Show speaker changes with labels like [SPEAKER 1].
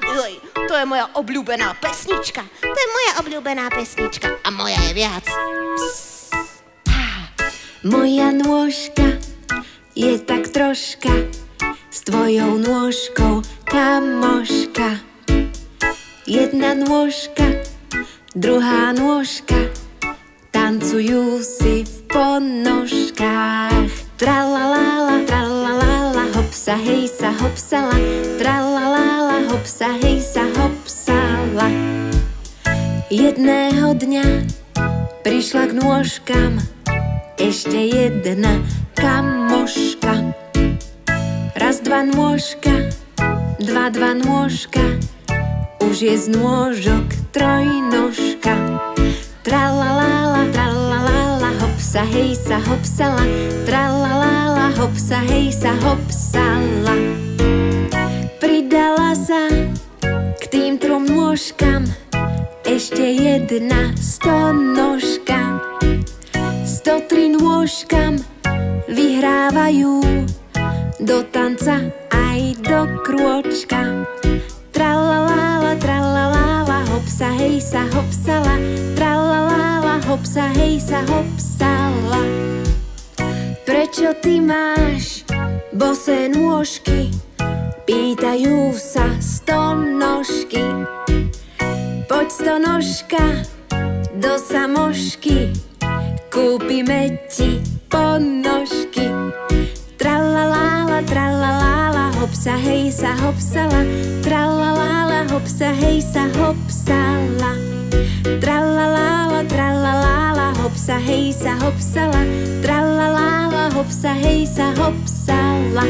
[SPEAKER 1] Joj, to je moja obľúbená pesnička. To je moja obľúbená pesnička. A moja je viac.
[SPEAKER 2] Moja nôžka je tak troška s tvojou nôžkou kamoška. Jedna nôžka, druhá nôžka tancujú si v ponožkách. Tralalala, hopsa, hejsa, hopsala. Tralalala, hopsa, hejsa, hopsala. Jedného dňa prišla k nôžkam ešte jedna kamoška. Raz, dva nôžka, dva nôžka, už je z nôžok trojnožka. Tralalala, hopsa, hejsa, hopsala. Tralalala, hopsa, hejsa, hopsala. Pridala sa k tým trom nôžkam ešte jedna stonožka. 103 nôžkam vyhrávajú do tanca aj do krôčka. Tralalala, hopsa, hejsa, hopsala. Tralalala, hopsa, hejsa, hopsala. Prečo ty máš bosé nôžky? Pýtajú sa stonožky. Poď stonožka do samošky, kúpime ti ponožky. Tralalala, hopsa, hejsa, hopsala. Tralalala, hopsa, hejsa, hopsala. Tralalala, hopsa, hejsa, hopsala. Tralalala, hopsa, hejsa, hopsala.